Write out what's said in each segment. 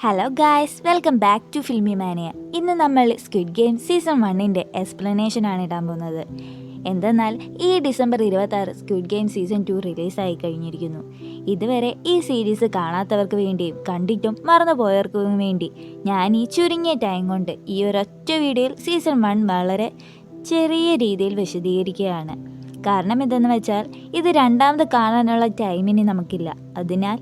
Hello guys, welcome back to Filmy Mania. ഇന്ന് നമ്മൾ squid game season 1 എക്സ്പ്ലനേഷനാണ് ഇടാൻ പോകുന്നത്. എന്തെന്നാൽ ഈ ഡിസംബർ 26 സ്ക്വിഡ് ഗെയിം സീസൺ 2 റിലീസായി കഴിഞ്ഞിരിക്കുന്നു. ഇതുവരെ ഈ സീരീസ് കാണാത്തവർക്ക് വേണ്ടിയും കണ്ടിട്ടും മറന്നുപോയവർക്കും വേണ്ടി ഞാൻ ഈ ചുരുങ്ങിയ ടൈം കൊണ്ട് ഈ ഒരൊറ്റ വീഡിയോയിൽ സീസൺ 1 വളരെ ചെറിയ രീതിയിൽ വിശദീകരിക്കുകയാണ്. കാരണം എന്തെന്ന് വെച്ചാൽ ഇത് രണ്ടാമത് കാണാനുള്ള ടൈമിന് നമുക്കില്ല. അതിനാൽ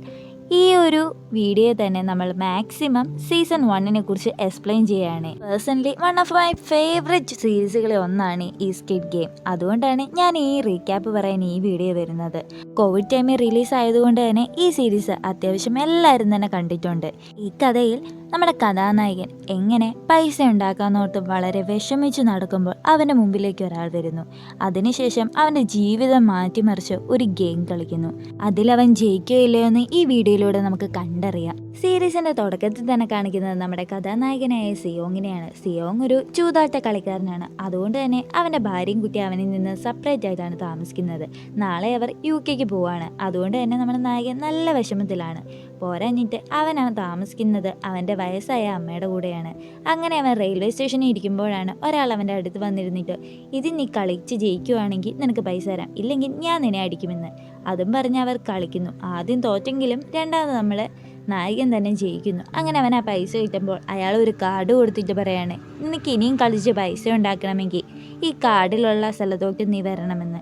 ഈ ഒരു വീഡിയോ തന്നെ നമ്മൾ മാക്സിമം സീസൺ 1 കുറിച്ച് എക്സ്പ്ലെയിൻ ചെയ്യുകയാണ്. Personally one of my favourite സീരീസുകളിൽ ഒന്നാണ് ഈ സ്ക്വിഡ് ഗെയിം. അതുകൊണ്ടാണ് ഞാൻ ഈ റീക്യാപ്പ് പറയാൻ ഈ വീഡിയോ വരുന്നത്. കോവിഡ് ടൈമിൽ റിലീസ് ആയതുകൊണ്ട് തന്നെ ഈ സീരീസ് അത്യാവശ്യം എല്ലാവരും തന്നെ കണ്ടിട്ടുണ്ട്. ഈ കഥയിൽ നമ്മുടെ കഥാനായകൻ എങ്ങനെ പൈസ ഉണ്ടാക്കാന്നോർത്ത് വളരെ വിഷമിച്ച് നടക്കുമ്പോൾ അവൻ്റെ മുമ്പിലേക്ക് ഒരാൾ വരുന്നു. അതിനുശേഷം അവൻ്റെ ജീവിതം മാറ്റിമറിച്ച് ഒരു ഗെയിം കളിക്കുന്നു. അതിലവൻ ജയിക്കുകയോ ഇല്ലയോ എന്ന് ഈ വീഡിയോയിലൂടെ നമുക്ക് കണ്ടറിയാം. സീരീസിന്റെ തുടക്കത്തിൽ തന്നെ കാണിക്കുന്നത് നമ്മുടെ കഥാനായകനായ സിയോങ്ങിനെയാണ്. സിയോങ് ഒരു ചൂതാട്ട കളിക്കാരനാണ്. അതുകൊണ്ട് തന്നെ അവൻ്റെ ഭാര്യയും കുട്ടി അവനിൽ നിന്ന് സെപ്പറേറ്റ് ആയിട്ടാണ് താമസിക്കുന്നത്. നാളെ അവർ UK പോവാണ്. അതുകൊണ്ട് തന്നെ നമ്മുടെ നായകൻ നല്ല വിഷമത്തിലാണ്. പോരാഞ്ഞിട്ട് അവൻ താമസിക്കുന്നത് അവൻ്റെ വയസ്സായ അമ്മയുടെ കൂടെയാണ്. അങ്ങനെ അവൻ റെയിൽവേ സ്റ്റേഷനിൽ ഇരിക്കുമ്പോഴാണ് ഒരാൾ അവൻ്റെ അടുത്ത് വന്നിരുന്നിട്ട്, ഇത് നീ കളിച്ച് ജയിക്കുവാണെങ്കിൽ നിനക്ക് പൈസ തരാം, ഇല്ലെങ്കിൽ ഞാൻ നിന്നെ അടിക്കുമെന്ന്. അതും പറഞ്ഞ് അവർ കളിക്കുന്നു. ആദ്യം തോറ്റെങ്കിലും രണ്ടാമത് നമ്മളെ നായകൻ തന്നെ ജയിക്കുന്നു. അങ്ങനെ അവൻ ആ പൈസ കിട്ടുമ്പോൾ അയാൾ ഒരു കാർഡ് കൊടുത്തിട്ട് പറയാണ്, നിനക്ക് ഇനിയും കളിച്ച് പൈസ ഉണ്ടാക്കണമെങ്കിൽ ഈ കാർഡിലുള്ള സ്ഥലത്തോട്ട് നീ വരണമെന്ന്.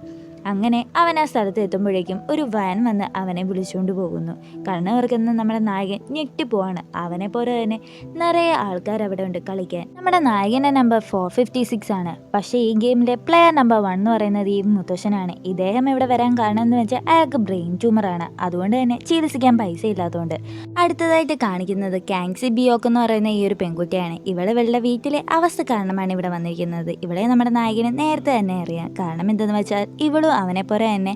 അങ്ങനെ അവൻ ആ സ്ഥലത്ത് എത്തുമ്പോഴേക്കും ഒരു വാൻ വന്ന് അവനെ വിളിച്ചുകൊണ്ട് പോകുന്നു. കണ്ണവർക്കെന്ന് നമ്മുടെ നായകൻ ഞെട്ടിപ്പോവാണ്. അവനെ പോലെ തന്നെ നിറയെ ആൾക്കാർ അവിടെ ഉണ്ട് കളിക്കാൻ. നമ്മുടെ നായകൻ്റെ നമ്പർ 456 ആണ്. പക്ഷേ ഈ ഗെയിമിലെ പ്ലെയർ നമ്പർ 1 എന്ന് പറയുന്നത് ഈ മുത്തശ്ശനാണ്. ഇദ്ദേഹം ഇവിടെ വരാൻ കാരണം എന്ന് വെച്ചാൽ അയാൾക്ക് ബ്രെയിൻ ട്യൂമറാണ്. അതുകൊണ്ട് തന്നെ ചികിത്സിക്കാൻ പൈസ ഇല്ലാത്തതുകൊണ്ട്. അടുത്തതായിട്ട് കാണിക്കുന്നത് കാങ്സി ബിയോക്ക് എന്ന് പറയുന്ന ഈ ഒരു പെൺകുട്ടിയാണ്. ഇവളുടെ വീട്ടിലെ അവസ്ഥ കാരണമാണ് ഇവിടെ വന്നിരിക്കുന്നത്. ഇവളെ നമ്മുടെ നായകന് നേരത്തെ തന്നെ അറിയാം. കാരണം എന്തെന്ന് വെച്ചാൽ ഇവളും അവനെ പോലെ തന്നെ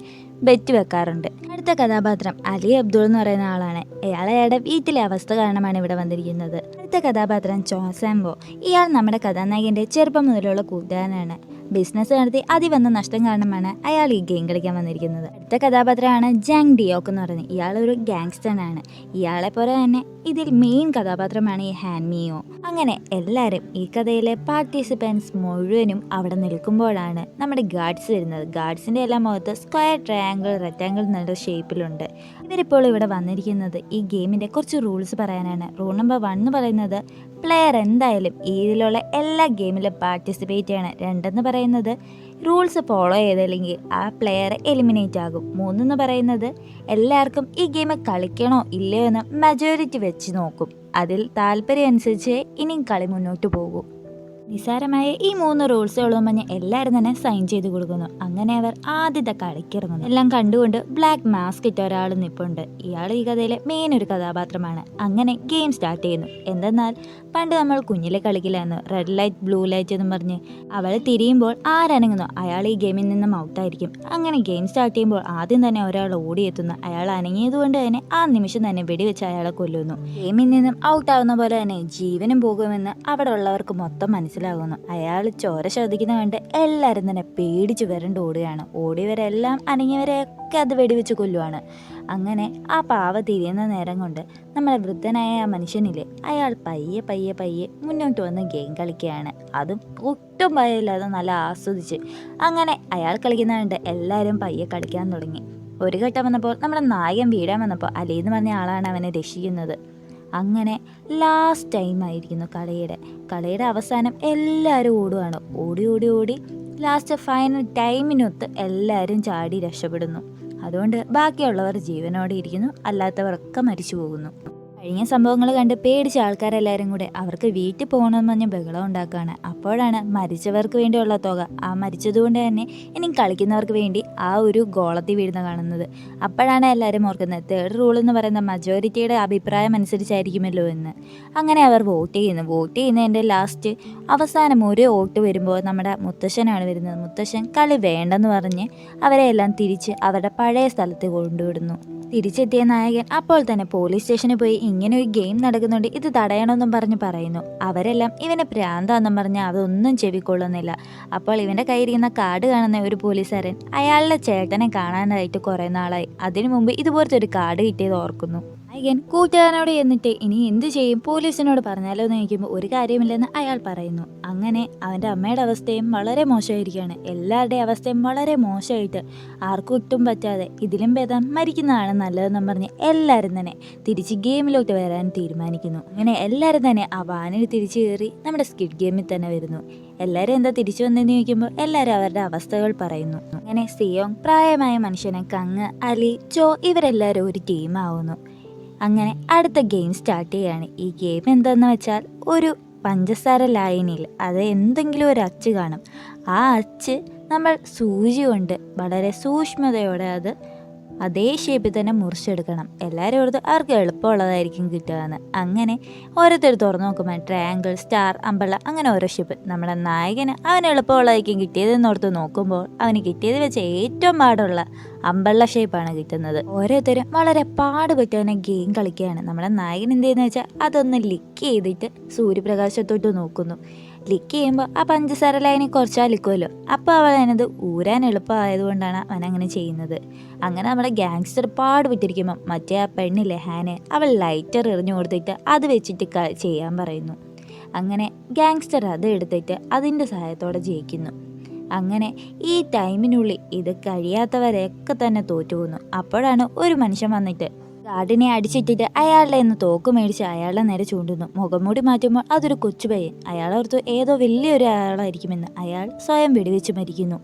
ബെറ്റ് വെക്കാറുണ്ട്. അടുത്ത കഥാപാത്രം അലി അബ്ദുൾ എന്ന് പറയുന്ന ആളാണ്. അയാളുടെ വീട്ടിലെ അവസ്ഥ കാരണമാണ് ഇവിടെ വന്നിരിക്കുന്നത്. അടുത്ത കഥാപാത്രം ചോസാംബോ. ഇയാൾ നമ്മുടെ കഥാനായകന്റെ ചെറുപ്പം മുതലുള്ള കൂട്ടുകാരനാണ്. ബിസിനസ് നടത്തി വന്ന നഷ്ടം കാരണമാണ് അയാൾ ഈ ഗെയിം കളിക്കാൻ വന്നിരിക്കുന്നത്. അടുത്ത കഥാപാത്രമാണ് ജാങ് ഡിയോക്ക് എന്ന് പറയുന്നത്. ഇയാളൊരു ഗാങ്സ്റ്ററാണ്. ഇയാളെ പോലെ തന്നെ ഇതിൽ മെയിൻ കഥാപാത്രമാണ് ഈ ഹാൻമിയോ. അങ്ങനെ എല്ലാവരും ഈ കഥയിലെ പാർട്ടിസിപ്പൻസ് മുഴുവനും അവിടെ നിൽക്കുമ്പോഴാണ് നമ്മുടെ ഗാർഡ്സ് വരുന്നത്. ഗാർഡ്സിൻ്റെ എല്ലാ മുഖത്ത് സ്ക്വയർ, ട്രയാങ്കിൾ, റെക്റ്റാങ്കിൾ എന്നുള്ള ഷേപ്പിലുണ്ട്. ഇവരിപ്പോൾ ഇവിടെ വന്നിരിക്കുന്നത് ഈ ഗെയിമിൻ്റെ കുറച്ച് റൂൾസ് പറയാനാണ്. റൂൾ നമ്പർ 1 എന്ന് പറയുന്നത് പ്ലെയർ എന്തായാലും ഇതിലുള്ള എല്ലാ ഗെയിമിലും പാർട്ടിസിപ്പേറ്റ് ചെയ്യണം. 2 എന്ന് പറയുന്നത് റൂൾസ് ഫോളോ ചെയ്തില്ലെങ്കിൽ ആ പ്ലെയർ എലിമിനേറ്റ് ആകും. 3 എന്ന് പറയുന്നത് എല്ലാവർക്കും ഈ ഗെയിം കളിക്കണോ ഇല്ലയോ എന്ന് മെജോറിറ്റി വെച്ച് നോക്കും. അതിൽ താല്പര്യം അനുസരിച്ച് ഇനിയും കളി മുന്നോട്ട് പോകും. നിസ്സാരമായ ഈ 3 റൂൾസുകളും പറഞ്ഞ് എല്ലാവരും തന്നെ സൈൻ ചെയ്ത് കൊടുക്കുന്നു. അങ്ങനെ അവർ ആദ്യത്തെ കളിക്കിറങ്ങുന്നു. എല്ലാം കണ്ടുകൊണ്ട് ബ്ലാക്ക് മാസ്ക് ഇട്ട ഒരാൾ നിൽപ്പുണ്ട്. ഇയാൾ ഈ കഥയിലെ മെയിൻ ഒരു കഥാപാത്രമാണ്. അങ്ങനെ ഗെയിം സ്റ്റാർട്ട് ചെയ്യുന്നു. എന്തെന്നാൽ പണ്ട് നമ്മൾ കുഞ്ഞിലെ കളിക്കില്ലായിരുന്നു. റെഡ് ലൈറ്റ്, ബ്ലൂ ലൈറ്റ് എന്നും പറഞ്ഞ് അവൾ തിരിയുമ്പോൾ ആരനങ്ങുന്നു അയാൾ ഈ ഗെയിമിൽ നിന്നും ഔട്ടായിരിക്കും. അങ്ങനെ ഗെയിം സ്റ്റാർട്ട് ചെയ്യുമ്പോൾ ആദ്യം തന്നെ ഒരാൾ ഓടിയെത്തുന്നു. അയാൾ അനങ്ങിയതുകൊണ്ട് തന്നെ ആ നിമിഷം തന്നെ വെടിവെച്ച് അയാളെ കൊല്ലുന്നു. ഗെയിമിൽ നിന്നും ഔട്ടാവുന്ന പോലെ തന്നെ ജീവനും പോകുമെന്ന് അവിടെ ഉള്ളവർക്ക് മൊത്തം മനസ്സിലാകുന്നു. അയാൾ ചോര ശ്രദ്ധിക്കുന്ന കണ്ട് എല്ലാവരും തന്നെ പേടിച്ച് വരണ്ട് ഓടുകയാണ്. ഓടിയവരെല്ലാം അനങ്ങിയവരെയൊക്കെ അത് വെടിവെച്ച് കൊല്ലുവാണ്. അങ്ങനെ ആ പാവ തിരിയുന്ന നേരം കൊണ്ട് നമ്മളെ വൃദ്ധനായ ആ മനുഷ്യനില്ലേ അയാൾ പയ്യെ പയ്യെ പയ്യെ മുന്നോട്ട് വന്ന് ഗെയിം കളിക്കുകയാണ്. അതും ഒട്ടും ഭയമില്ലാതെ നല്ല ആസ്വദിച്ച്. അങ്ങനെ അയാൾ കളിക്കുന്ന കണ്ട് എല്ലാവരും പയ്യെ കളിക്കാൻ തുടങ്ങി. ഒരു ഘട്ടം വന്നപ്പോൾ നമ്മുടെ നായകൻ വീഴാൻ വന്നപ്പോൾ അലി എന്ന് പറഞ്ഞ ആളാണ് അവനെ രക്ഷിക്കുന്നത്. അങ്ങനെ ലാസ്റ്റ് ടൈം ആയിരിക്കുന്നു കളിയുടെ അവസാനം എല്ലാവരും ഓടുകയാണ്. ഓടി ഓടി ഓടി ലാസ്റ്റ് ഫൈനൽ ടൈമിനൊത്ത് എല്ലാവരും ചാടി രക്ഷപ്പെടുന്നു. അതുകൊണ്ട് ബാക്കിയുള്ളവർ ജീവനോടെ ഇരിക്കുന്നു, അല്ലാത്തവരൊക്കെ മരിച്ചു പോകുന്നു. കഴിഞ്ഞ സംഭവങ്ങൾ കണ്ട് പേടിച്ച ആൾക്കാരെല്ലാവരും കൂടെ അവർക്ക് വീട്ടിൽ പോകണമെന്ന് പറഞ്ഞ് ബഹളം ഉണ്ടാക്കുകയാണ്. അപ്പോഴാണ് മരിച്ചവർക്ക് വേണ്ടിയുള്ള തുക ആ മരിച്ചതുകൊണ്ട് തന്നെ ഇനി കളിക്കുന്നവർക്ക് വേണ്ടി ആ ഒരു ഗോളത്തിൽ വീഴുന്ന കാണുന്നത്. അപ്പോഴാണ് എല്ലാവരും ഓർക്കുന്നത് 3rd റൂൾ എന്ന് പറയുന്ന മജോറിറ്റിയുടെ അഭിപ്രായം അനുസരിച്ചായിരിക്കുമല്ലോ എന്ന്. അങ്ങനെ അവർ വോട്ട് ചെയ്യുന്നതിൻ്റെ ലാസ്റ്റ് അവസാനം ഒരു വോട്ട് വരുമ്പോൾ നമ്മുടെ മുത്തശ്ശനാണ് വരുന്നത്. മുത്തശ്ശൻ കളി വേണ്ടെന്ന് പറഞ്ഞ് അവരെ എല്ലാം തിരിച്ച് അവരുടെ പഴയ സ്ഥലത്ത് കൊണ്ടുവിടുന്നു. തിരിച്ചെത്തിയ നായകൻ അപ്പോൾ തന്നെ പോലീസ് സ്റ്റേഷനിൽ പോയി ഇങ്ങനെ ഒരു ഗെയിം നടക്കുന്നുണ്ട്, ഇത് തടയണമെന്നും പറഞ്ഞ് പറയുന്നു. അവരെല്ലാം ഇവനെ ഭ്രാന്താന്നും പറഞ്ഞ് അതൊന്നും ചെവിക്കൊള്ളുന്നില്ല. അപ്പോൾ ഇവൻ്റെ കയ്യിരിക്കുന്ന കാർഡ് കാണുന്ന ഒരു പോലീസുകാരൻ അയാളുടെ ചേട്ടനെ കാണാനായിട്ട് കുറേ നാളായി. അതിനു മുമ്പ് ഇതുപോലത്തെ ഒരു കാർഡ് കിട്ടിയത് ഓർക്കുന്നു. ആ നായകൻ കൂട്ടുകാരനോട് എന്നിട്ട് ഇനി എന്ത് ചെയ്യും, പോലീസിനോട് പറഞ്ഞാലോ എന്ന് ചോദിക്കുമ്പോൾ ഒരു കാര്യമില്ലെന്ന് അയാൾ പറയുന്നു. അങ്ങനെ അവൻ്റെ അമ്മയുടെ അവസ്ഥയും വളരെ മോശമായിരിക്കുകയാണ്. എല്ലാവരുടെയും അവസ്ഥയും വളരെ മോശമായിട്ട് ആർക്കും ഒട്ടും പറ്റാതെ ഇതിലും ഭേദം മരിക്കുന്നതാണ് നല്ലതെന്നും പറഞ്ഞ് എല്ലാവരും തന്നെ തിരിച്ച് ഗെയിമിലോട്ട് വരാൻ തീരുമാനിക്കുന്നു. അങ്ങനെ എല്ലാവരും തന്നെ ആ വാനിൽ തിരിച്ചു കയറി നമ്മുടെ സ്ക്വിഡ് ഗെയിമിൽ തന്നെ വരുന്നു. എല്ലാവരും എന്താ തിരിച്ചു വന്നതെന്ന് ചോദിക്കുമ്പോൾ എല്ലാവരും അവരുടെ അവസ്ഥകൾ പറയുന്നു. അങ്ങനെ സിയോങ്, പ്രായമായ മനുഷ്യന് കങ്, അലി, ചോ ഇവരെല്ലാവരും ഒരു ടീമാവുന്നു. അങ്ങനെ അടുത്ത ഗെയിം സ്റ്റാർട്ട് ചെയ്യുകയാണ്. ഈ ഗെയിം എന്താണെന്ന് വെച്ചാൽ ഒരു പഞ്ചസാര ലായനിയിൽ അത് എന്തെങ്കിലും ഒരു അച്ച് കാണും. ആ അച്ച് നമ്മൾ സൂചി കൊണ്ട് വളരെ സൂക്ഷ്മതയോടെ അത് അതേ ഷേപ്പിൽ തന്നെ മുറിച്ചെടുക്കണം. എല്ലാവരും ഓർത്ത് അവർക്ക് എളുപ്പമുള്ളതായിരിക്കും കിട്ടുകയെന്ന്. അങ്ങനെ ഓരോരുത്തർ തുറന്നു നോക്കുമ്പോൾ ട്രയാങ്കിൾ, സ്റ്റാർ, അമ്പള അങ്ങനെ ഓരോ ഷേപ്പ്. നമ്മുടെ നായകന് അവന് എളുപ്പമുള്ളതായിരിക്കും കിട്ടിയതെന്ന് ഓർത്ത് നോക്കുമ്പോൾ അവന് കിട്ടിയത് വെച്ച് ഏറ്റവും പാടുള്ള അമ്പള്ള ഷേപ്പാണ് കിട്ടുന്നത്. ഓരോരുത്തരും വളരെ പാടുപെട്ട് തന്നെ ഗെയിം കളിക്കുകയാണ്. നമ്മുടെ നായകൻ എന്ത് ചെയ്യുന്നത് വെച്ചാൽ അതൊന്ന് ലിക്ക് ചെയ്തിട്ട് സൂര്യപ്രകാശത്തോട്ട് നോക്കുന്നു. ലിക്ക് ചെയ്യുമ്പോൾ ആ പഞ്ചസാര ലൈനി കുറച്ചാൽ ലിക്കുമല്ലോ, അപ്പോൾ അവൾ അതിനത് ഊരാൻ എളുപ്പമായതുകൊണ്ടാണ് അവൻ അങ്ങനെ ചെയ്യുന്നത്. അങ്ങനെ നമ്മുടെ ഗാങ്സ്റ്റർ പാടുപെട്ടിരിക്കുമ്പോൾ മറ്റേ ആ പെണ്ണില്ലേ ഹാന്, അവൾ ലൈറ്റർ എറിഞ്ഞു കൊടുത്തിട്ട് അത് വെച്ചിട്ട് ചെയ്യാൻ പറയുന്നു. അങ്ങനെ ഗാങ്സ്റ്റർ അത് എടുത്തിട്ട് അതിൻ്റെ സഹായത്തോടെ ജയിക്കുന്നു. അങ്ങനെ ഈ ടൈമിനുള്ളിൽ ഇത് കഴിയാത്തവരെയൊക്കെ തന്നെ തോറ്റുപോകുന്നു. അപ്പോഴാണ് ഒരു മനുഷ്യൻ വന്നിട്ട് ഗാർഡിനെ അടിച്ചിട്ടിട്ട് അയാളുടെ നിന്ന് തോക്ക് മേടിച്ച് അയാളുടെ നേരെ ചൂണ്ടുന്നു. മുഖംമൂടി മാറ്റുമ്പോൾ അതൊരു കൊച്ചു പയ്യൻ. അയാളോർത്ത് ഏതോ വലിയൊരു ആളായിരിക്കുമെന്ന്. അയാൾ സ്വയം വെടിവെച്ച് മരിക്കുന്നു.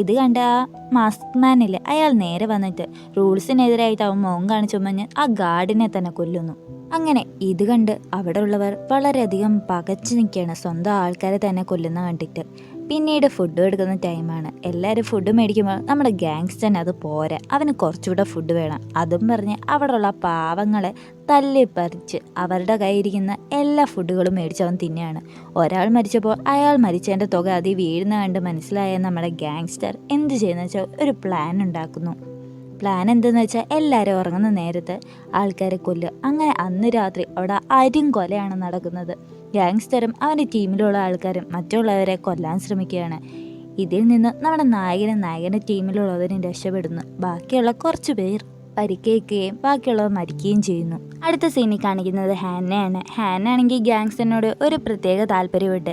ഇത് കണ്ട ആ മാസ്ക് മാനില്ലേ, അയാൾ നേരെ വന്നിട്ട് റൂൾസിനെതിരായിട്ട് അവൻ മുഖം കാണിച്ചു പറഞ്ഞ് ആ ഗാർഡിനെ തന്നെ കൊല്ലുന്നു. അങ്ങനെ ഇത് കണ്ട് അവിടെ ഉള്ളവർ വളരെയധികം പകച്ചു നിൽക്കുകയാണ്, സ്വന്തം ആൾക്കാരെ തന്നെ കൊല്ലുന്ന കണ്ടിട്ട്. പിന്നീട് ഫുഡ് എടുക്കുന്ന ടൈമാണ്. എല്ലാവരും ഫുഡ് മേടിക്കുമ്പോൾ നമ്മുടെ ഗാങ്സ്റ്റർ അത് പോരാ, അവന് കുറച്ചുകൂടെ ഫുഡ് വേണം. അതും പറഞ്ഞ് അവിടെയുള്ള പാവങ്ങളെ തല്ലിപ്പറിച്ച് അവരുടെ കയ്യിരിക്കുന്ന എല്ലാ ഫുഡുകളും മേടിച്ച് അവൻ തിന്നെയാണ്. ഒരാൾ മരിച്ചപ്പോൾ അയാൾ മരിച്ചതിൻ്റെ തുക അതിൽ വീഴുന്ന കണ്ട് മനസ്സിലായ നമ്മുടെ ഗാങ്സ്റ്റർ എന്ത് ചെയ്യുന്ന വെച്ചാൽ ഒരു പ്ലാൻ ഉണ്ടാക്കുന്നു. പ്ലാൻ എന്തെന്ന് വെച്ചാൽ എല്ലാവരും ഉറങ്ങുന്ന നേരത്ത് ആൾക്കാരെ കൊല്ലുക. അങ്ങനെ അന്ന് രാത്രി അവിടെ കൊലയാണ് നടക്കുന്നത്. ഗാങ്സ്റ്ററും അവൻ്റെ ടീമിലുള്ള ആൾക്കാരും മറ്റുള്ളവരെ കൊല്ലാൻ ശ്രമിക്കുകയാണ്. ഇതിൽ നിന്ന് നമ്മുടെ നായകൻ്റെ ടീമിലുള്ളവരും രക്ഷപ്പെടുന്നു. ബാക്കിയുള്ള കുറച്ച് പേർ പരിക്കേൽക്കുകയും ബാക്കിയുള്ളവർ മരിക്കുകയും ചെയ്യുന്നു. അടുത്ത സീനിൽ കാണിക്കുന്നത് ഹാനയാണ്. ഹാനാണെങ്കിൽ ഗാങ്സ്റ്ററിനോട് ഒരു പ്രത്യേക താല്പര്യമുണ്ട്.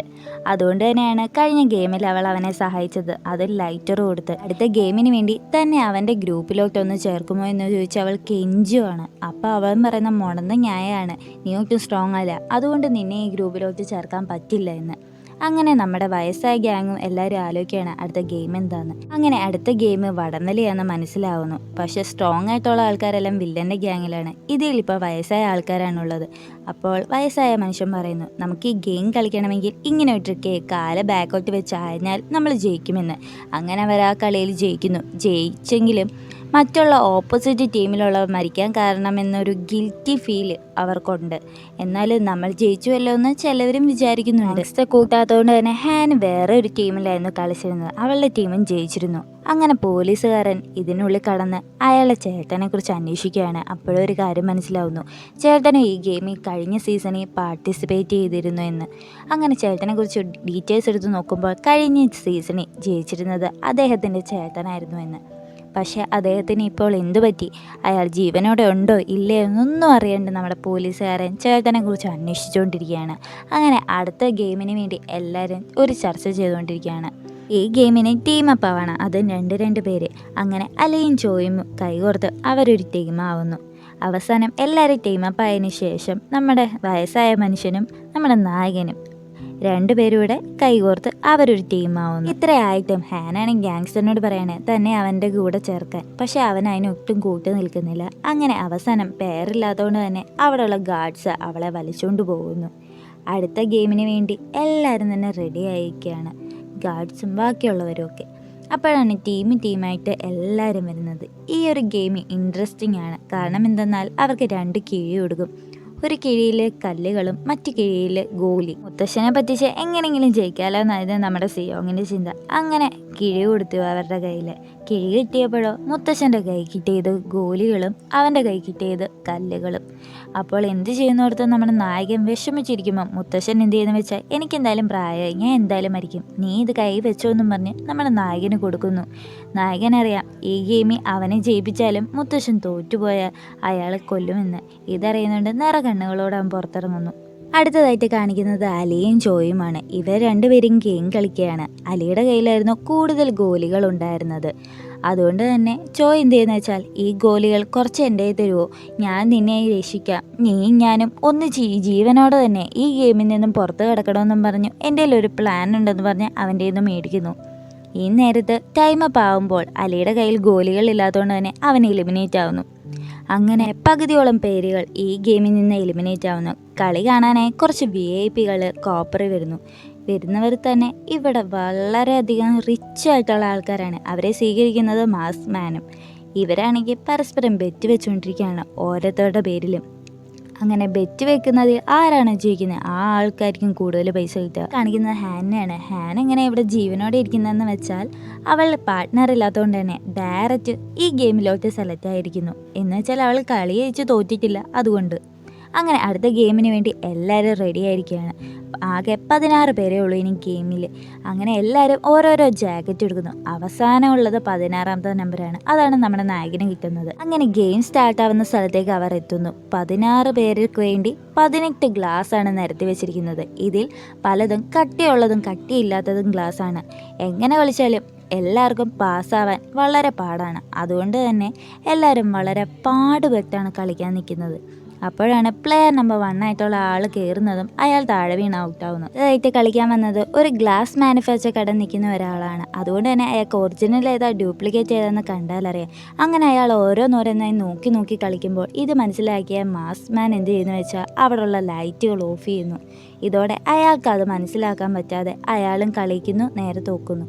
അതുകൊണ്ട് തന്നെയാണ് കഴിഞ്ഞ ഗെയിമിൽ അവൾ അവനെ സഹായിച്ചത്. അത് ലൈറ്റർ കൊടുത്ത് അടുത്ത ഗെയിമിന് വേണ്ടി തന്നെ അവൻ്റെ ഗ്രൂപ്പിലോട്ടൊന്ന് ചേർക്കുമോ എന്ന് ചോദിച്ചാൽ അവൾ കെഞ്ചുവാണ്. അപ്പോൾ അവൻ പറയുന്ന മുടന്ന ന്യായമാണ്, നീ ഒട്ടും സ്ട്രോങ് അല്ല, അതുകൊണ്ട് നിന്നെ ഈ ഗ്രൂപ്പിലോട്ട് ചേർക്കാൻ പറ്റില്ല എന്ന്. അങ്ങനെ നമ്മുടെ വയസ്സായ ഗ്യാങ്ങും എല്ലാവരും ആലോചിക്കുകയാണ് അടുത്ത ഗെയിം എന്താന്ന്. അങ്ങനെ അടുത്ത ഗെയിം വടംവലിയാണെന്ന് മനസ്സിലാവുന്നു. പക്ഷേ സ്ട്രോങ് ആയിട്ടുള്ള ആൾക്കാരെല്ലാം വില്ലൻ്റെ ഗ്യാങ്ങിലാണ്. ഇതിലിപ്പോൾ വയസ്സായ ആൾക്കാരാണുള്ളത്. അപ്പോൾ വയസ്സായ മനുഷ്യൻ പറയുന്നു, നമുക്ക് ഈ ഗെയിം കളിക്കണമെങ്കിൽ ഇങ്ങനെ ഒരു ട്രിക്ക്, കാല് ബാക്കോട്ട് വെച്ച് ആഞ്ഞാൽ നമ്മൾ ജയിക്കുമെന്ന്. അങ്ങനെ അവർ ആ കളിയിൽ ജയിക്കുന്നു. ജയിച്ചെങ്കിലും മറ്റുള്ള ഓപ്പോസിറ്റ് ടീമിലുള്ളവർ മരിക്കാൻ കാരണമെന്നൊരു ഗിൽറ്റി ഫീൽ അവർക്കുണ്ട്. എന്നാലും നമ്മൾ ജയിച്ചുവല്ലോ എന്ന് ചിലവരും വിചാരിക്കുന്നുണ്ട്. കൂട്ടാത്തതുകൊണ്ട് തന്നെ ഹാൻ വേറെ ഒരു ടീമിലായിരുന്നു കളിച്ചിരുന്നത്. അവളുടെ ടീമും ജയിച്ചിരുന്നു. അങ്ങനെ പോലീസുകാരൻ ഇതിനുള്ളിൽ കടന്ന് അയാളുടെ ചേട്ടനെക്കുറിച്ച് അന്വേഷിക്കുകയാണ്. അപ്പോഴൊരു കാര്യം മനസ്സിലാവുന്നു, ചേട്ടനും ഈ ഗെയിമിൽ കഴിഞ്ഞ സീസണിൽ പാർട്ടിസിപ്പേറ്റ് ചെയ്തിരുന്നു എന്ന്. അങ്ങനെ ചേട്ടനെക്കുറിച്ച് ഡീറ്റെയിൽസ് എടുത്ത് നോക്കുമ്പോൾ കഴിഞ്ഞ സീസണിൽ ജയിച്ചിരുന്നത് അദ്ദേഹത്തിൻ്റെ ചേട്ടനായിരുന്നു എന്ന്. പക്ഷേ അദ്ദേഹത്തിന് ഇപ്പോൾ എന്തു പറ്റി, അയാൾ ജീവനോടെ ഉണ്ടോ ഇല്ലയോ എന്നൊന്നും അറിയാണ്ട് നമ്മുടെ പോലീസുകാരൻ ചേട്ടനെ കുറിച്ച് അന്വേഷിച്ചുകൊണ്ടിരിക്കുകയാണ്. അങ്ങനെ അടുത്ത ഗെയിമിന് വേണ്ടി എല്ലാവരും ഒരു ചർച്ച ചെയ്തുകൊണ്ടിരിക്കുകയാണ്. ഈ ഗെയിമിന് ടീമപ്പ് ആവണം, അത് രണ്ട് പേര്. അങ്ങനെ അലയും ചോയും കൈകോർത്ത് അവരൊരു ടീമാവുന്നു. അവസാനം എല്ലാവരും ടീമപ്പ് ആയതിനു ശേഷം നമ്മുടെ വയസ്സായ മനുഷ്യനും നമ്മുടെ നായകനും രണ്ടുപേരൂടെ കൈകോർത്ത് അവരൊരു ടീമാവുന്നു. ഇത്രയായിട്ടും ഹാനാണെങ്കിൽ ഗാങ്സ്റ്ററിനോട് പറയാണ് തന്നെ അവൻ്റെ കൂടെ ചേർക്കാൻ. പക്ഷെ അവൻ അതിനൊട്ടും കൂട്ടു നിൽക്കുന്നില്ല. അങ്ങനെ അവസാനം പേരില്ലാത്തതുകൊണ്ട് തന്നെ അവിടെയുള്ള ഗാർഡ്സ് അവളെ വലിച്ചുകൊണ്ട് പോകുന്നു. അടുത്ത ഗെയിമിന് വേണ്ടി എല്ലാവരും തന്നെ റെഡി ആയിരിക്കുകയാണ്, ഗാർഡ്സും ബാക്കിയുള്ളവരും ഒക്കെ. അപ്പോഴാണ് ടീമായിട്ട് എല്ലാവരും വരുന്നത്. ഈ ഒരു ഗെയിം ഇൻട്രസ്റ്റിംഗ് ആണ്. കാരണം എന്തെന്നാൽ അവർക്ക് 2 കിഴി കൊടുക്കും. ഒരു കിഴിയിൽ കല്ലുകളും മറ്റു കിഴിയിൽ ഗോലി. മുത്തശ്ശനെ പറ്റിച്ച് എങ്ങനെയെങ്കിലും ജയിക്കാമല്ലോ എന്നായിരുന്നു നമ്മുടെ സിയോങ്ങിൻ്റെ ചിന്ത. അങ്ങനെ കിഴി കൊടുത്തു അവരുടെ കയ്യിൽ. കിഴി കിട്ടിയപ്പോഴോ മുത്തശ്ശൻ്റെ കൈ കിട്ടിയത് ഗോലികളും അവൻ്റെ കൈ കിട്ടിയത് കല്ലുകളും. അപ്പോൾ എന്ത് ചെയ്യുന്നോർത്ത് നമ്മുടെ നായകൻ വിഷമിച്ചിരിക്കുമ്പോൾ മുത്തശ്ശൻ എന്ത് ചെയ്യുന്നു വെച്ചാൽ, എനിക്കെന്തായാലും പ്രായമായി, ഞാൻ എന്തായാലും മരിക്കും, നീ ഇത് കൈ വെച്ചോ എന്നും പറഞ്ഞ് നമ്മുടെ നായകന് കൊടുക്കുന്നു. നായകനറിയാം ഈ ഗെയിമിൽ അവനെ ജയിപ്പിച്ചാലും മുത്തശ്ശൻ തോറ്റുപോയാൽ അയാളെ കൊല്ലുമെന്ന്. ഇതറിയുന്നുണ്ട് നിറ കണ്ണുകളോട് അവൻ പുറത്തിറങ്ങുന്നു. അടുത്തതായിട്ട് കാണിക്കുന്നത് അലിയും ചോയുമാണ്. ഇവർ രണ്ടുപേരും ഗെയിം കളിക്കുകയാണ്. അലിയുടെ കയ്യിലായിരുന്നു കൂടുതൽ ഗോലികൾ ഉണ്ടായിരുന്നത്. അതുകൊണ്ട് തന്നെ ചോയ് എന്ത് ചെയ്യുന്ന വെച്ചാൽ, ഈ ഗോലികൾ കുറച്ച് എൻ്റെ തരുമോ, ഞാൻ നിന്നെ രക്ഷിക്കാം, നീയും ഞാനും ഒന്ന് ജീവനോടെ തന്നെ ഈ ഗെയിമിൽ നിന്നും പുറത്ത് കിടക്കണമെന്നും പറഞ്ഞു എൻ്റെ ഒരു പ്ലാൻ ഉണ്ടെന്ന് പറഞ്ഞ് അവൻ്റെ നിന്ന് മേടിക്കുന്നു. ഈ നേരത്ത് ടൈം അപ്പ് ആവുമ്പോൾ അലിയുടെ കയ്യിൽ ഗോലികൾ ഇല്ലാത്തതുകൊണ്ട് തന്നെ അവൻ എലിമിനേറ്റ് ആവുന്നു. അങ്ങനെ പകുതിയോളം പേരുകൾ ഈ ഗെയിമിൽ നിന്ന് എലിമിനേറ്റ് ആവുന്നു. കളി കാണാനായി കുറച്ച് VIP കോപ്പറി വരുന്നവർ തന്നെ ഇവിടെ വളരെയധികം റിച്ച് ആയിട്ടുള്ള ആൾക്കാരാണ്. അവരെ സ്വീകരിക്കുന്നത് മാസ്മാനും. ഇവരാണെങ്കിൽ പരസ്പരം ബെറ്റ് വെച്ചുകൊണ്ടിരിക്കുകയാണ് ഓരോരുത്തരുടെ പേരിലും. അങ്ങനെ ബെറ്റ് വെക്കുന്നതിൽ ആരാണ് ജയിക്കുന്നത് ആ ആൾക്കാർക്കും കൂടുതൽ പൈസ കിട്ടുക. കാണിക്കുന്നത് ഹാനയാണ്. ഹാൻ എങ്ങനെ ഇവിടെ ജീവനോടെ ഇരിക്കുന്നതെന്ന് വെച്ചാൽ, അവൾ പാർട്ട്ണർ ഇല്ലാത്തതുകൊണ്ട് തന്നെ ഡയറക്റ്റ് ഈ ഗെയിമിലോട്ട് സെലക്ട് ആയിരിക്കുന്നു. എന്ന് വെച്ചാൽ അവൾ കളി ജയിച്ച് തോറ്റിട്ടില്ല, അതുകൊണ്ട്. അങ്ങനെ അടുത്ത ഗെയിമിന് വേണ്ടി എല്ലാവരും റെഡി ആയിരിക്കുകയാണ്. ആകെ 16 പേരേ ഉള്ളൂ ഇനി ഗെയിമിൽ. അങ്ങനെ എല്ലാവരും ഓരോരോ ജാക്കറ്റ് എടുക്കുന്നു. അവസാനമുള്ളത് 16ാമത്തെ നമ്പറാണ്. അതാണ് നമ്മുടെ നായകന് കിട്ടുന്നത്. അങ്ങനെ ഗെയിം സ്റ്റാർട്ട് ആവുന്ന സ്ഥലത്തേക്ക് അവർ എത്തുന്നു. 16 പേർക്ക് വേണ്ടി 18 ഗ്ലാസ് ആണ് നിരത്തി വെച്ചിരിക്കുന്നത്. ഇതിൽ പലതും കട്ടിയുള്ളതും കട്ടിയില്ലാത്തതും ഗ്ലാസ് ആണ്. എങ്ങനെ കളിച്ചാലും എല്ലാവർക്കും പാസ്സാവാൻ വളരെ പാടാണ്. അതുകൊണ്ട് തന്നെ എല്ലാവരും വളരെ പാടുപെട്ടാണ് കളിക്കാൻ നിൽക്കുന്നത്. അപ്പോഴാണ് പ്ലെയർ നമ്പർ 1 ആയിട്ടുള്ള ആൾ കയറുന്നതും അയാൾ താഴെ വീണ് ഔട്ടാവുന്നു. ഇതായിട്ട് കളിക്കാൻ വന്നത് ഒരു ഗ്ലാസ് മാനുഫാക്ചർ കട നിൽക്കുന്ന ഒരാളാണ്. അതുകൊണ്ട് തന്നെ അയാൾക്ക് ഒറിജിനൽ ഏതാ ഡ്യൂപ്ലിക്കേറ്റ് ഏതാണെന്ന് കണ്ടാലറിയാം. അങ്ങനെ അയാൾ ഓരോന്നോരോന്നായി നോക്കി കളിക്കുമ്പോൾ ഇത് മനസ്സിലാക്കിയ മാസ്മാൻ എന്ത് ചെയ്യുന്നു വെച്ചാൽ അവിടെയുള്ള ലൈറ്റുകൾ ഓഫ് ചെയ്യുന്നു. ഇതോടെ അയാൾക്ക് അത് മനസ്സിലാക്കാൻ പറ്റാതെ അയാളും കളിക്കുന്നു, നേരെ തോക്കുന്നു.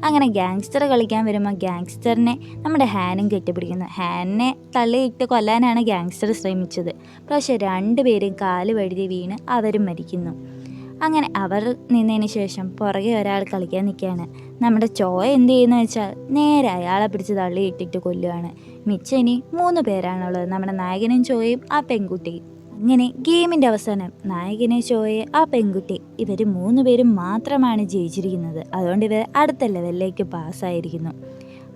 അങ്ങനെ ഗാങ്സ്റ്റർ കളിക്കാൻ വരുമ്പോൾ ഗാങ്സ്റ്ററിനെ നമ്മുടെ ഹാനും കെട്ടിപ്പിടിക്കുന്നു. ഹാനിനെ തള്ളിയിട്ട് കൊല്ലാനാണ് ഗാങ്സ്റ്റർ ശ്രമിച്ചത്. പക്ഷേ 2 പേരും കാല് വഴുതി വീണ് അവരും മരിക്കുന്നു. അങ്ങനെ അവർ നിന്നതിന് ശേഷം പുറകെ ഒരാൾ കളിക്കാൻ നിൽക്കുകയാണ്. നമ്മുടെ ചോയ എന്ത് ചെയ്യുന്നു വെച്ചാൽ നേരെ അയാളെ പിടിച്ച് തള്ളിയിട്ടിട്ട് കൊല്ലുകയാണ്. മിച്ചം ഇനി 3 പേരാണുള്ളത്, നമ്മുടെ നായകനും ചോയയും ആ പെൺകുട്ടിയും. അങ്ങനെ ഗെയിമിൻ്റെ അവസാനം നായകനെ ചോയെ ആ പെൺകുട്ടി ഇവർ 3 പേരും മാത്രമാണ് ജയിച്ചിരിക്കുന്നത്. അതുകൊണ്ട് ഇവർ അടുത്ത ലെവലിലേക്ക് പാസ്സായിരിക്കുന്നു.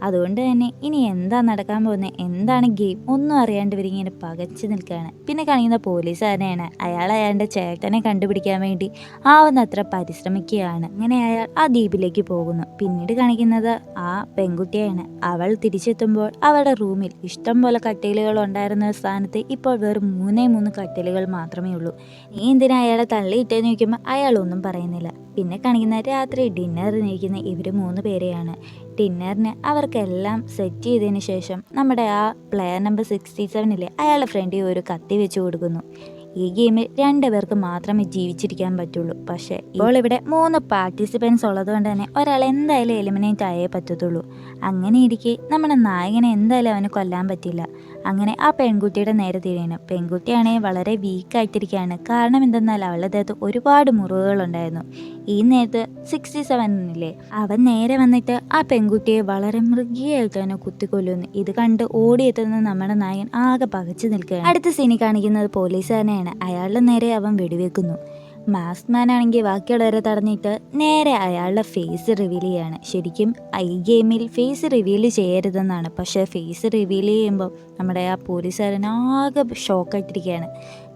അതുകൊണ്ട് തന്നെ ഇനി എന്താ നടക്കാൻ പോകുന്നത്, എന്താണ് ഗെയിം ഒന്നും അറിയാണ്ട് ഇവരിങ്ങനെ പകച്ചു നിൽക്കുകയാണ്. പിന്നെ കാണിക്കുന്ന പോലീസുകാരനെയാണ്. അയാൾ അയാളുടെ ചേട്ടനെ കണ്ടുപിടിക്കാൻ വേണ്ടി ആവുന്നത്ര പരിശ്രമിക്കുകയാണ്. അങ്ങനെ അയാൾ ആ ദ്വീപിലേക്ക് പോകുന്നു. പിന്നീട് കാണിക്കുന്നത് ആ പെൺകുട്ടിയാണ്. അവൾ തിരിച്ചെത്തുമ്പോൾ അവളുടെ റൂമിൽ ഇഷ്ടം പോലെ കട്ടിലുകൾ ഉണ്ടായിരുന്ന സ്ഥാനത്ത് ഇപ്പോൾ വെറും 3 കട്ടിലുകൾ മാത്രമേ ഉള്ളൂ. നീ എന്തിനാ അയാളെ തള്ളിയിട്ടെന്ന് ചോദിക്കുമ്പോൾ അയാളൊന്നും പറയുന്നില്ല. പിന്നെ കാണിക്കുന്ന രാത്രി ഡിന്നറിന് ഇരിക്കുന്ന ഇവർ 3 പേരെയാണ്. ഡിന്നറിന് അവർക്കെല്ലാം സെറ്റ് ചെയ്തതിന് ശേഷം നമ്മുടെ ആ പ്ലെയർ നമ്പർ 67 അയാളുടെ ഫ്രണ്ടിൽ ഒരു കത്തി വെച്ച് കൊടുക്കുന്നു. ഈ ഗെയിമിൽ 2 പേർക്ക് മാത്രമേ ജീവിച്ചിരിക്കാൻ പറ്റുള്ളൂ. പക്ഷേ ഇപ്പോൾ ഇവിടെ 3 പാർട്ടിസിപ്പൻസ് ഉള്ളതുകൊണ്ട് തന്നെ ഒരാൾ എന്തായാലും എലിമിനേറ്റ് ആയേ പറ്റത്തുള്ളൂ. അങ്ങനെ ഇരിക്കെ നമ്മുടെ നായകനെ എന്തായാലും അവന് കൊല്ലാൻ പറ്റില്ല. അങ്ങനെ ആ പെൺകുട്ടിയുടെ നേരെ തിരിയുന്നു. പെൺകുട്ടിയാണെങ്കിൽ വളരെ വീക്കായിട്ടിരിക്കുകയാണ്. കാരണം എന്തെന്നാൽ അവളുടെ ദേഹത്ത് ഒരുപാട് മുറിവുകളുണ്ടായിരുന്നു. ഈ നേരത്ത് 67 അവൻ നേരെ വന്നിട്ട് ആ പെൺകുട്ടിയെ വളരെ മൃഗീയമായിട്ട് തന്നെ കുത്തിക്കൊല്ലുന്നു. ഇത് കണ്ട് ഓടിയെത്തുന്ന നമ്മുടെ നായകൻ ആകെ പകച്ചു നിൽക്കുകയാണ്. അടുത്ത സീനിൽ കാണിക്കുന്നത് പോലീസുകാരനെയാണ്. അയാളുടെ നേരെ അവൻ വെടിവെക്കുന്നു. മാസ്ക്മാൻ ആണെങ്കിൽ ബാക്കിയുള്ളവരെ തടഞ്ഞിട്ട് നേരെ അയാളുടെ ഫേസ് റിവീൽ ചെയ്യാണ്. ശരിക്കും ഈ ഗെയിമിൽ ഫേസ് റിവീൽ ചെയ്യരുതെന്നാണ്. പക്ഷേ ഫേസ് റിവീൽ ചെയ്യുമ്പോൾ നമ്മുടെ ആ പോലീസുകാരൻ ആകെ ഷോക്കായിട്ടിരിക്കുകയാണ്.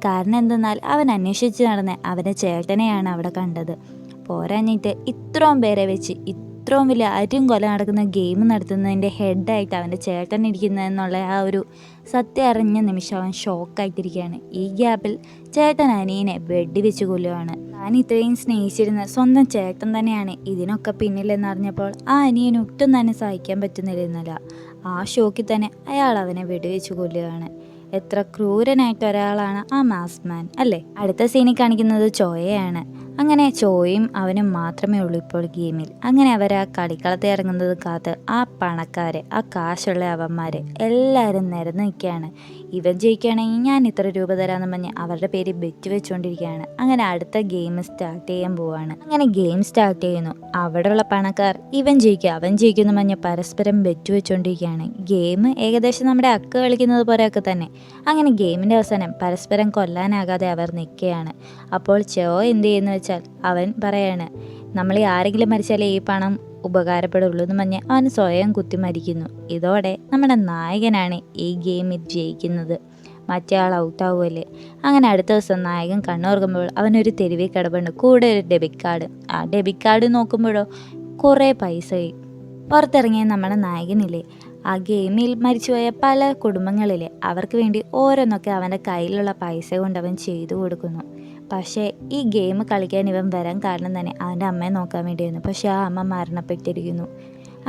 കാരണം എന്തെന്നാൽ അവൻ അന്വേഷിച്ച് നടന്ന അവൻ്റെ ചേട്ടനെയാണ് അവിടെ കണ്ടത്. പോരാഞ്ഞിട്ട് ഇത്രയും പേരെ വെച്ച് ഇത്രയും വലിയ അരും കൊല നടക്കുന്ന ഗെയിം നടത്തുന്നതിൻ്റെ ഹെഡായിട്ട് അവൻ്റെ ചേട്ടൻ ഇരിക്കുന്നതെന്നുള്ള ആ ഒരു സത്യം അറിഞ്ഞ നിമിഷം അവൻ ഷോക്കായിട്ടിരിക്കുകയാണ്. ഈ ഗ്യാപ്പിൽ ചേട്ടൻ അനിയനെ വെടിവെച്ച് കൊല്ലുകയാണ്. താൻ ഇത്രയും സ്നേഹിച്ചിരുന്ന സ്വന്തം ചേട്ടൻ തന്നെയാണ് ഇതിനൊക്കെ പിന്നിലെന്നറിഞ്ഞപ്പോൾ ആ അനിയന് ഒട്ടും തന്നെ സഹിക്കാൻ പറ്റുന്നില്ലെന്നല്ല. ആ ഷോക്കിൽ തന്നെ അയാൾ അവനെ വെടിവെച്ച് കൊല്ലുകയാണ്. എത്ര ക്രൂരനായിട്ട് ഒരാളാണ് ആ മാസ്ക്മാൻ അല്ലേ. അടുത്ത സീനിൽ കാണിക്കുന്നത് ചോയയാണ്. അങ്ങനെ ചോയും അവനും മാത്രമേ ഉള്ളൂ ഇപ്പോൾ ഗെയിമിൽ. അങ്ങനെ അവർ ആ കളിക്കളത്തിൽ ഇറങ്ങുന്നത് കാത്ത് ആ പണക്കാർ, ആ കാശുള്ള അവന്മാർ എല്ലാവരും നിരന്ന് നിൽക്കുകയാണ്. ഇവൻ ജയിക്കുകയാണെങ്കിൽ ഞാൻ ഇത്ര രൂപ തരാമെന്ന് പറഞ്ഞ് അവരുടെ പേര് ബെറ്റ് വെച്ചുകൊണ്ടിരിക്കുകയാണ്. അങ്ങനെ അടുത്ത ഗെയിം സ്റ്റാർട്ട് ചെയ്യാൻ പോവാണ്. അങ്ങനെ ഗെയിം സ്റ്റാർട്ട് ചെയ്യുന്നു. അവിടെയുള്ള പണക്കാർ ഇവൻ ജയിക്കുക അവൻ ജയിക്കുമെന്ന് പറഞ്ഞ് പരസ്പരം ബെറ്റ് വെച്ചുകൊണ്ടിരിക്കുകയാണ്. ഗെയിം ഏകദേശം നമ്മുടെ അക്ക് കളിക്കുന്നത് പോലെയൊക്കെ തന്നെ. അങ്ങനെ ഗെയിമിൻ്റെ അവസാനം പരസ്പരം കൊല്ലാനാകാതെ അവർ നിൽക്കുകയാണ്. അപ്പോൾ ചോ എന്ത് ചെയ്യുന്നു വെച്ചാൽ അവൻ പറയാണ്, നമ്മൾ ആരെങ്കിലും മരിച്ചാലേ ഈ പണം ഉപകാരപ്പെടുള്ളൂ എന്ന് പറഞ്ഞ് അവൻ സ്വയം കുത്തി മരിക്കുന്നു. ഇതോടെ നമ്മുടെ നായകനാണ് ഈ ഗെയിമിൽ ജയിക്കുന്നത്. മറ്റേ ആൾ ഔട്ടാവുമല്ലേ. അങ്ങനെ അടുത്ത ദിവസം നായകൻ കണ്ണുറക്കുമ്പോൾ അവനൊരു തെരുവിൽ കിടപ്പുണ്ട്, കൂടെ ഒരു ഡെബിറ്റ് കാർഡ്. ആ ഡെബിറ്റ് കാർഡ് നോക്കുമ്പോഴോ കുറേ പൈസയും. പുറത്തിറങ്ങിയ നമ്മുടെ നായകനില്ലേ, ആ ഗെയിമിൽ മരിച്ചുപോയ പല കുടുംബങ്ങളിലെ അവർക്ക് വേണ്ടി ഓരോന്നൊക്കെ അവൻ്റെ കയ്യിലുള്ള പൈസ കൊണ്ട് അവൻ ചെയ്തു കൊടുക്കുന്നു. പക്ഷേ ഈ ഗെയിം കളിക്കാൻ ഇവൻ വരാൻ കാരണം തന്നെ അവൻ്റെ അമ്മയെ നോക്കാൻ വേണ്ടിയായിരുന്നു. പക്ഷേ ആ അമ്മ മരണപ്പെട്ടിരിക്കുന്നു.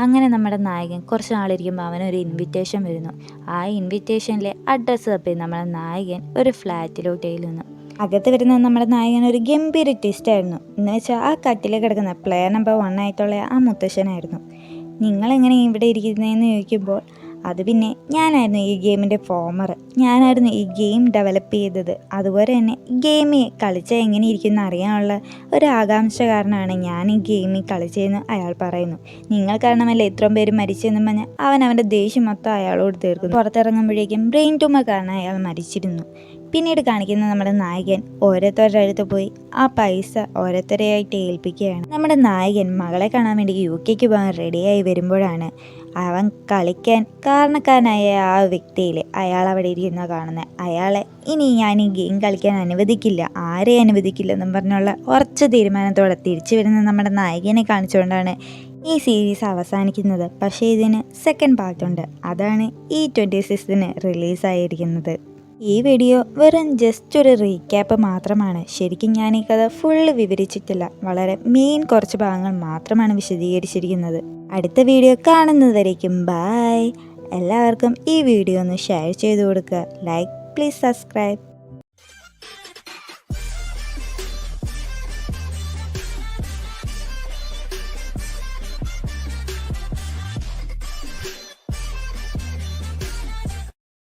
അങ്ങനെ നമ്മുടെ നായകൻ കുറച്ച് നാളിരിക്കുമ്പോൾ അവനൊരു ഇൻവിറ്റേഷൻ വരുന്നു. ആ ഇൻവിറ്റേഷനിലെ അഡ്രസ്സ് തപ്പി നമ്മുടെ നായകൻ ഒരു ഫ്ലാറ്റിലോട്ട് ചെല്ലുന്നു. അകത്ത് വരുന്നത് നമ്മുടെ നായകൻ ഒരു ഗംഭീര ട്വിസ്റ്റായിരുന്നു. എന്ന് വെച്ചാൽ ആ കട്ടിൽ കിടക്കുന്ന പ്ലെയർ നമ്പർ 1 ആയിട്ടുള്ള ആ മുത്തശ്ശനായിരുന്നു. നിങ്ങളെങ്ങനെ ഇവിടെ ഇരിക്കുന്നതെന്ന് ചോദിക്കുമ്പോൾ അത് പിന്നെ ഞാനായിരുന്നു ഈ ഗെയിമിൻ്റെ ഫോമർ, ഞാനായിരുന്നു ഈ ഗെയിം ഡെവലപ്പ് ചെയ്തത്, അതുപോലെ തന്നെ ഗെയിമിൽ കളിച്ചാൽ എങ്ങനെ ഇരിക്കുമെന്ന് അറിയാനുള്ള ഒരു ആകാംക്ഷ കാരണമാണ് ഞാൻ ഈ ഗെയിമിൽ കളിച്ചതെന്ന് അയാൾ പറയുന്നു. നിങ്ങൾ കാരണമല്ലേ ഇത്രയും പേര് മരിച്ചെന്നും പറഞ്ഞ് അവൻ്റെ ദേഷ്യം മൊത്തം അയാളോട് തീർക്കുന്നു. പുറത്തിറങ്ങുമ്പോഴേക്കും ബ്രെയിൻ ട്യൂമർ കാരണം അയാൾ മരിച്ചിരുന്നു. പിന്നീട് കാണിക്കുന്ന നമ്മുടെ നായകൻ ഓരോരുത്തരുടെ അടുത്ത് പോയി ആ പൈസ ഓരോരുത്തരെയായിട്ട് ഏൽപ്പിക്കുകയാണ്. നമ്മുടെ നായകൻ മകളെ കാണാൻ വേണ്ടി UK പോകാൻ റെഡിയായി വരുമ്പോഴാണ് അവൻ കളിക്കാൻ കാരണക്കാരനായ ആ വ്യക്തിയിൽ അയാൾ അവിടെ ഇരിക്കുന്ന കാണുന്നത്. അയാളെ ഇനി ഞാൻ ഈ ഗെയിം കളിക്കാൻ അനുവദിക്കില്ല, ആരെയും അനുവദിക്കില്ല എന്നും പറഞ്ഞുള്ള ഉറച്ച തീരുമാനത്തോടെ തിരിച്ചു വരുന്ന നമ്മുടെ നായകനെ കാണിച്ചുകൊണ്ടാണ് ഈ സീരീസ് അവസാനിക്കുന്നത്. പക്ഷേ ഇതിന് സെക്കൻഡ് പാർട്ടുണ്ട്, അതാണ് ഈ 26-ന് റിലീസായിരിക്കുന്നത്. ഈ വീഡിയോ വെറും ജസ്റ്റ് ഒരു റീക്യാപ്പ് മാത്രമാണ്. ശരിക്കും ഞാൻ ഈ കഥ ഫുള്ള് വിവരിച്ചിട്ടില്ല, വളരെ മെയിൻ കുറച്ച് ഭാഗങ്ങൾ മാത്രമാണ് വിശദീകരിച്ചിരിക്കുന്നത്. അടുത്ത വീഡിയോ കാണുന്നതുവരേക്കും ബായ്. എല്ലാവർക്കും ഈ വീഡിയോ ഒന്ന് ഷെയർ ചെയ്ത് കൊടുക്കുക. Like, please subscribe.